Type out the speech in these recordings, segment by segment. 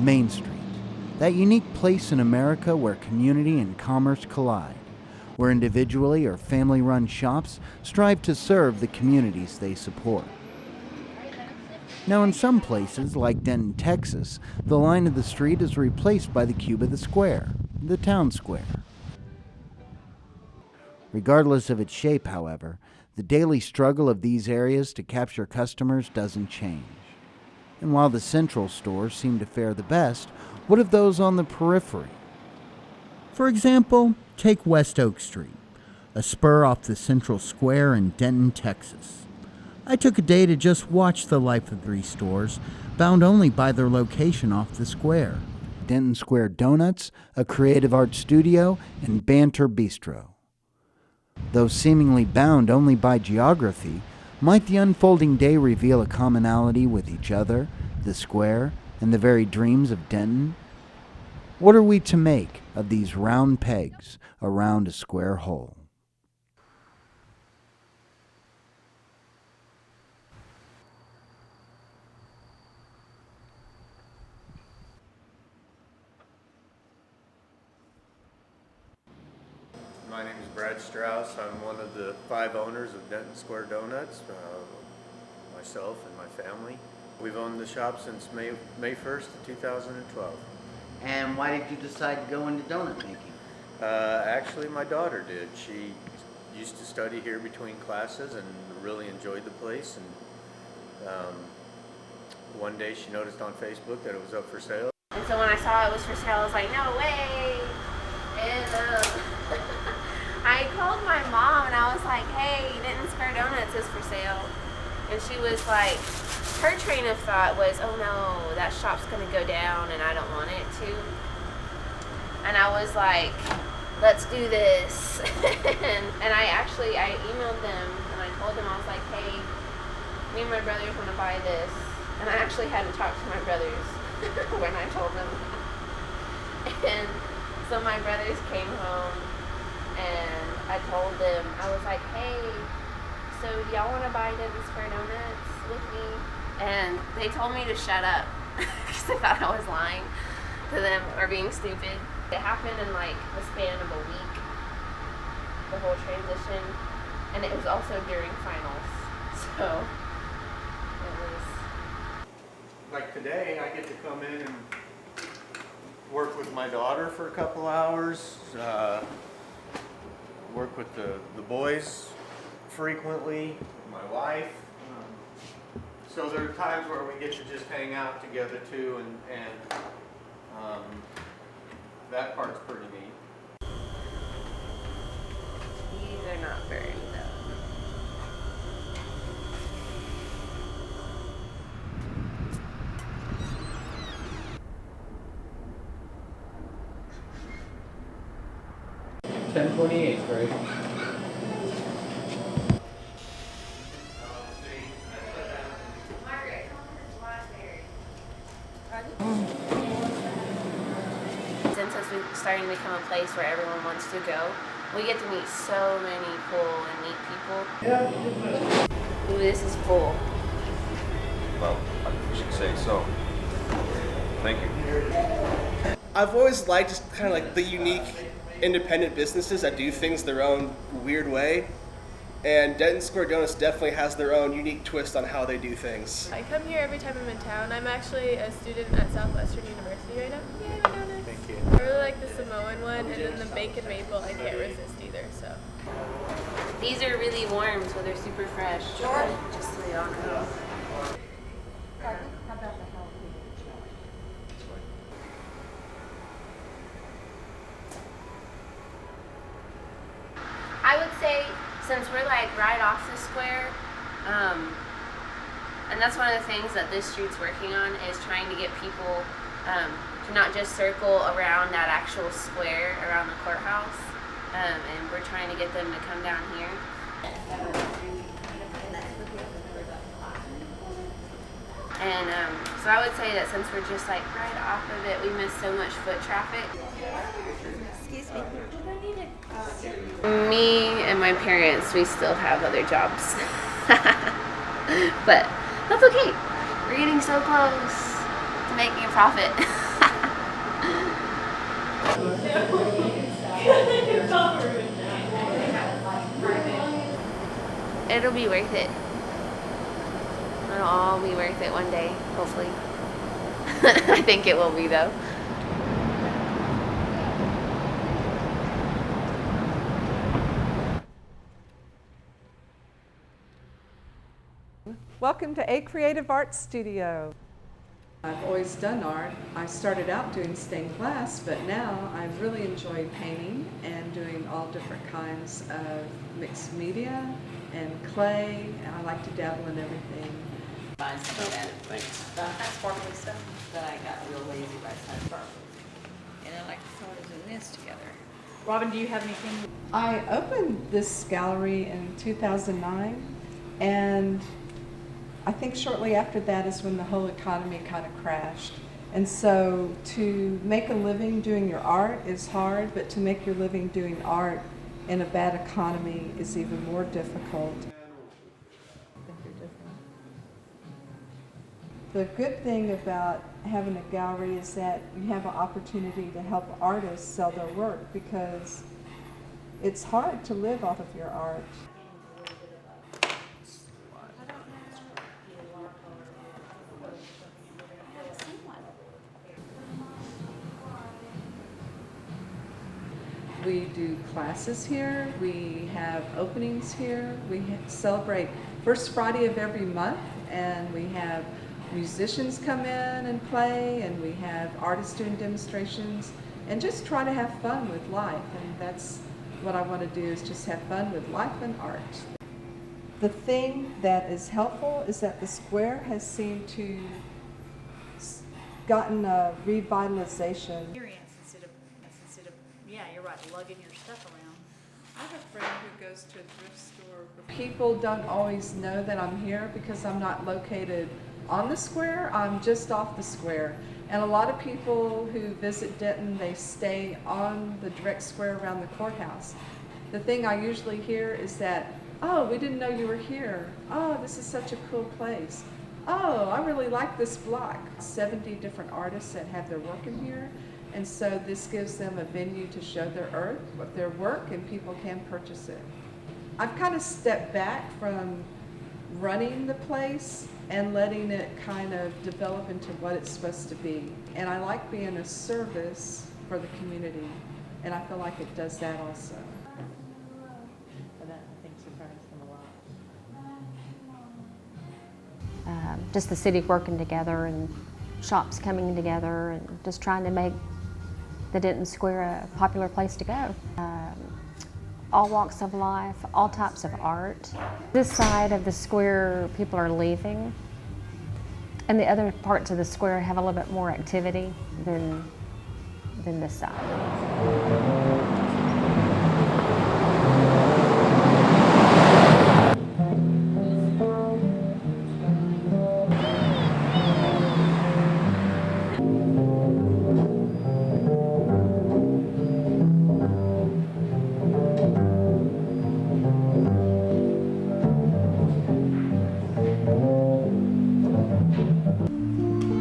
Main Street, that unique place in America where community and commerce collide, where individually or family-run shops strive to serve the communities they support. Now, in some places, like Denton, Texas, the line of the street is replaced by the cube of the square, the town square. Regardless of its shape, however, the daily struggle of these areas to capture customers doesn't change. And while the central stores seem to fare the best, what of those on the periphery? For example, take West Oak Street, a spur off the central square in Denton, Texas. I took a day to just watch the life of 3 stores, bound only by their location off the square. Denton Square Donuts, a creative art studio, and Banter Bistro. Though seemingly bound only by geography, might the unfolding day reveal a commonality with each other, the square, and the very dreams of Denton? What are we to make of these round pegs around a square hole? My name is Brad Strauss. I'm one of the 5 owners of Denton Square Donuts, myself and my family. We've owned the shop since May 1st of 2012. And why did you decide to go into donut making? Actually, my daughter did. She used to study here between classes and really enjoyed the place. And one day she noticed on Facebook that it was up for sale. And so when I saw it was for sale, I was like, no way! And I called my mom and I was like, hey, Denton Square Donuts is for sale. And she was like, her train of thought was, oh no, that shop's gonna go down and I don't want it to. And I was like, let's do this. and I emailed them and I told them, I was like, hey, me and my brothers want to buy this. And I actually had to talk to my brothers when I told them. And so my brothers came home and I told them, I was like, hey, so do y'all want to buy Denton Square Donuts with me? And they told me to shut up because they thought I was lying to them or being stupid. It happened in like the span of a week, the whole transition, and it was also during finals. So it was... Like today, I get to come in and work with my daughter for a couple hours, work with the boys frequently, my wife. So there are times where we get to just hang out together too, and that part's pretty neat. These are not very though. $10.28, right? Since it's starting to become a place where everyone wants to go, we get to meet so many cool and neat people. Yeah. Ooh, this is full. Well, I should say so. Thank you. I've always liked just kind of like the unique independent businesses that do things their own weird way. And Denton Square Donuts definitely has their own unique twist on how they do things. I come here every time I'm in town. I'm actually a student at Southwestern University right now. Yay, donuts. Thank you. I really like the Samoan one, and then the bacon maple I can't resist either, so. These are really warm, so they're super fresh. Sure. Just so y'all know. I would say, since we're like right off the square, and that's one of the things that this street's working on, is trying to get people to not just circle around that actual square around the courthouse, and we're trying to get them to come down here. And so I would say that since we're just like right off of it, we miss so much foot traffic. Excuse me. Me and my parents, we still have other jobs. But that's okay. We're getting so close to making a profit. It'll be worth it. It'll all be worth it one day, hopefully. I think it will be though. Welcome to A Creative Arts Studio. I've always done art. I started out doing stained glass, but now I really enjoy painting and doing all different kinds of mixed media and clay, and I like to dabble in everything. Find some of that. Thanks. That sparkly stuff that I got real lazy by the time sparkly. And I like the colors in this together. Robin, do you have anything? I opened this gallery in 2009, and I think shortly after that is when the whole economy kind of crashed. And so to make a living doing your art is hard, but to make your living doing art in a bad economy is even more difficult. The good thing about having a gallery is that you have an opportunity to help artists sell their work, because it's hard to live off of your art. We do classes here, we have openings here, we celebrate first Friday of every month, and we have musicians come in and play, and we have artists doing demonstrations, and just try to have fun with life. And that's what I want to do, is just have fun with life and art. The thing that is helpful is that the square has seemed to gotten a revitalization. Instead of, yeah, you're right, lugging your stuff around. I have a friend who goes to a thrift store. People don't always know that I'm here because I'm not located on the square, I'm just off the square. And a lot of people who visit Denton, they stay on the direct square around the courthouse. The thing I usually hear is that, oh, we didn't know you were here. Oh, this is such a cool place. Oh, I really like this block. 70 different artists that have their work in here. And so this gives them a venue to show their work, and people can purchase it. I've kind of stepped back from running the place and letting it kind of develop into what it's supposed to be. And I like being a service for the community, and I feel like it does that also. And that, I think, surprised them a lot. Just the city working together and shops coming together and just trying to make the Denton Square a popular place to go. All walks of life, all types of art. This side of the square, people are leaving, and the other parts of the square have a little bit more activity than this side.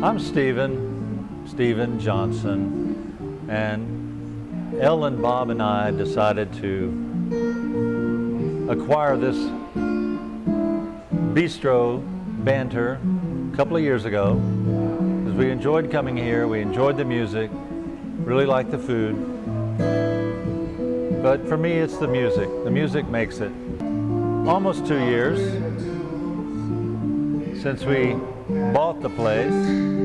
I'm Stephen Johnson, and Elle and Bob and I decided to acquire this bistro banter a couple of years ago because we enjoyed coming here, we enjoyed the music, really liked the food, but for me it's the music. The music makes it. Almost 2 years since we bought the place.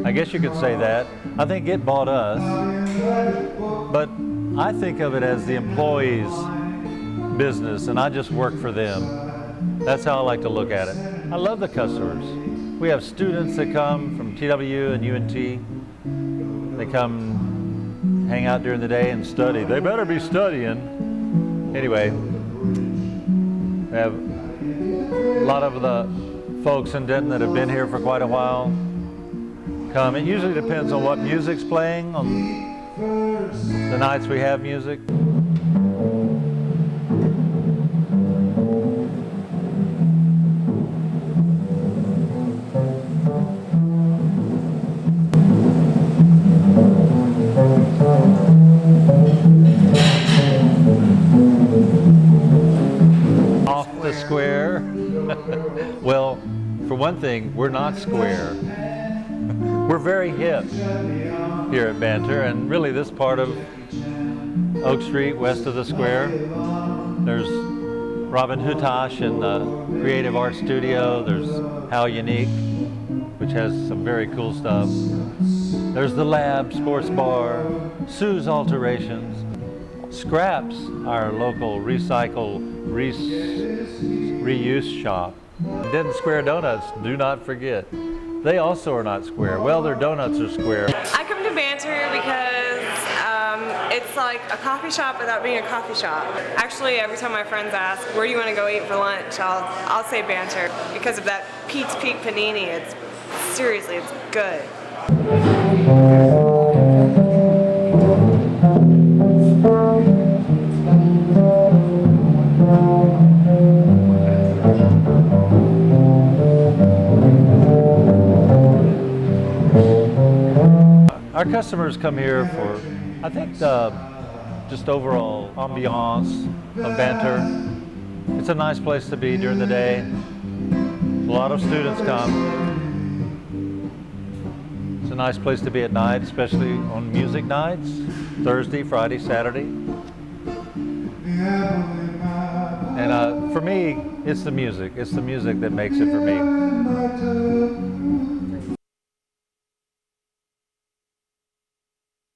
I guess you could say that. I think it bought us, but I think of it as the employees' business, and I just work for them. That's how I like to look at it. I love the customers. We have students that come from TW and UNT. They come hang out during the day and study. They better be studying. Anyway, we have a lot of the folks in Denton that have been here for quite a while come. It usually depends on what music's playing on the nights we have music. For one thing, we're not square. We're very hip here at Banter, and really this part of Oak Street, west of the square. There's Robin Hutash in the Creative Art Studio. There's How Unique, which has some very cool stuff. There's the Lab Sports Bar, Sue's Alterations, Scraps, our local reuse shop. Denton Square Donuts, do not forget. They also are not square. Well, their donuts are square. I come to Banter because it's like a coffee shop without being a coffee shop. Actually, every time my friends ask, where do you want to go eat for lunch, I'll say Banter because of that Pete's Peak panini. It's seriously, it's good. Our customers come here for, I think, just overall ambiance of Banter. It's a nice place to be during the day. A lot of students come. It's a nice place to be at night, especially on music nights, Thursday, Friday, Saturday. And for me, it's the music. It's the music that makes it for me.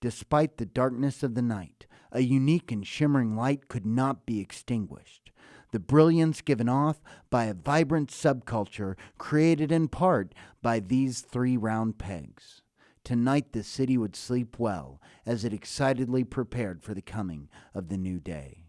Despite the darkness of the night, a unique and shimmering light could not be extinguished. The brilliance given off by a vibrant subculture created in part by these three round pegs. Tonight the city would sleep well as it excitedly prepared for the coming of the new day.